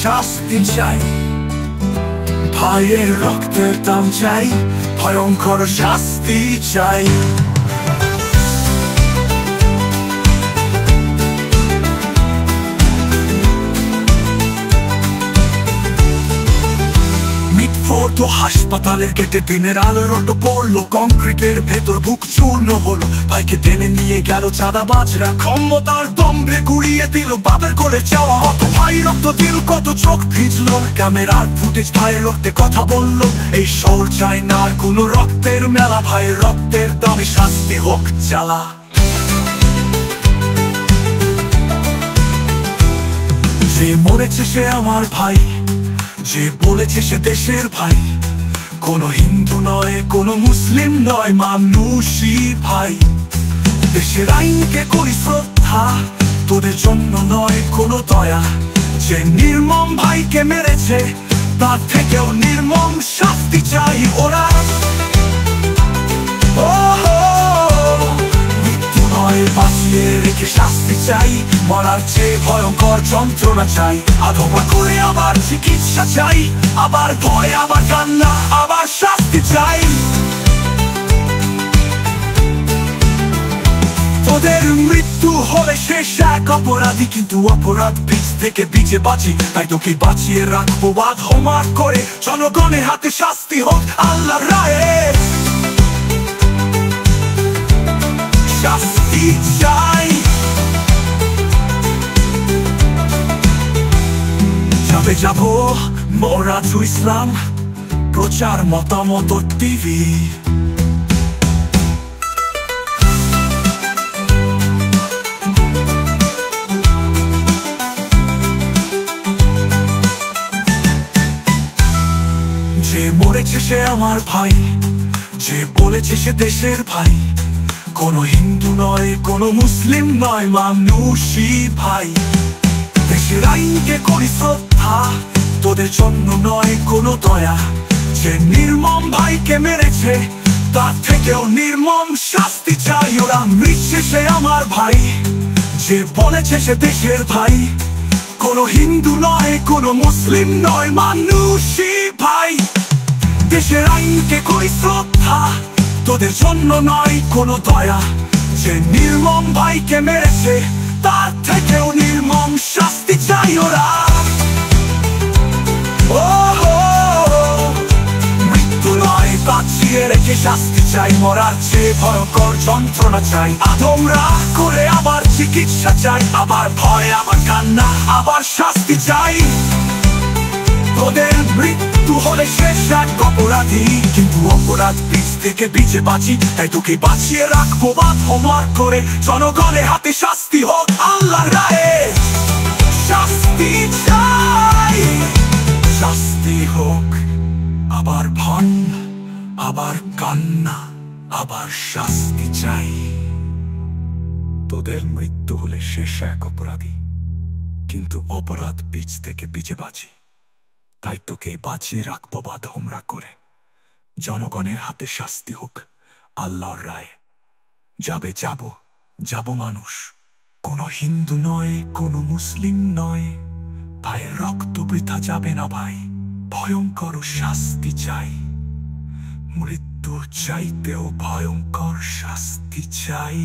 শাস্তি চাই, ভাইয়ের রক্তের দাম চাই, ভয়ঙ্কর শাস্তি চাই। তো হাসপাতালের গেটে দিনের আলোর রোদ পড়লো, কংক্রিটের ভেতর বুক চূর্ণ হলো। ভাইকে টেনে নিয়ে গেল চাঁদাবাজরা, ক্ষমতার দম্ভে গুড়িয়ে দিল বাপের করে চাওয়া। কত ভাই রক্ত দিল, কত চোখ ভিজলো, ক্যামেরার ফুটেজ ভাইয়ের রক্তে কথা বললো। এই শহর চাই না আর কোনো রক্তের মেলা, ভাইয়ের রক্তের দামে শাস্তি হোক জ্বালা। যে মরেছে সে আমার ভাই, যে বলেছে সে দেশের ভাই। কোনো হিন্দু নয়, কোনো মুসলিম নয়, মানুষই ভাই। দেশের আইনকে করি শ্রদ্ধা, তোদের জন্য নয় কোনো দয়া। যে নির্মম ভাইকে মেরেছে তার থেকেও নির্মম শাস্তি চাই ওরা। মৃত্যু নয়, বাঁচিয়ে রেখে শাস্তি চাই, মরার চেয়ে ভয়ঙ্কর যন্ত্রণা চাই। আধমরা করে আবার চিকিৎসা চাই, আবার ভয়, আবার কান্না, আবার শাস্তি চাই। তোদের মৃত্যু হলে শেষ এক অপরাধী, কিন্তু অপরাধ বীজ থেকে বীজে বাঁচি। তাই তোকে বাঁচিয়ে রাখবো বাদ হোমার করে, জনগণের হাতে শাস্তি হোক আল্লাহর রায়ে। শাস্তি চাই, যাবে যাবো মোরাজু ইসলাম, প্রচার মতামত টিভি। যে মরেছে সে আমার ভাই, যে বলেছে সে দেশের ভাই। কোনো হিন্দু নয়, কোনো মুসলিম নয়, মানুষই ভাই। দেশের আইনকে করি শ্রদ্ধা, তোদের জন্য নয় কোনো দয়া। যে নির্মম ভাইকে মেরেছে তার থেকেও নির্মম শাস্তি চাই ওরা। মৃত্যু সে আমার ভাই, যে বলেছে সে দেশের ভাই। কোনো হিন্দু নয়, কোনো মুসলিম নয়, মানুষই ভাই। দেশের আইনকে করি শ্রদ্ধা, তোদের জন্য নয় কোনো দয়া। যে নির্মম ভাইকে মেরেছে তার থেকেও নির্মম শাস্তি চাই ওরা। মৃত্যু নয়, বাঁচিয়ে রেখে শাস্তি চাই, মরার চেয়ে ভয়ঙ্কর যন্ত্রণা চাই। আধমরা করে আবার চিকিৎসা চাই, আবার ভয়, আবার কান্না, আবার শাস্তি চাই। তোদের মৃত্যু হলে শেষ এক অপরাধী, কিন্তু অপরাধ বীজ থেকে বীজে বাঁচি। তাই তোকে বাঁচিয়ে রাখবো বাদ হোমার করে, জনগণের হাতে শাস্তি হোক আল্লাহর রায়ে। শাস্তি চাই, শাস্তি হোক, আবার ভন, আবার কান্না, আবার শাস্তি চাই। তোদের মৃত্যু হলে শেষ এক অপরাধী, কিন্তু অপরাধ বীজ থেকে বীজে বাঁচি। তাই তোকে বাঁচিয়ে রাখবো বাদ হোমরা করে, জনগণের হাতে শাস্তি হোক আল্লাহর রায়। যাবে যাবো মানুষ, কোনো হিন্দু নয়, কোনো মুসলিম নয়। ভাইয়ের রক্ত বৃথা যাবে না ভাই, ভয়ঙ্কর শাস্তি চাই। মৃত্যুর চাইতেও ভয়ঙ্কর শাস্তি চাই।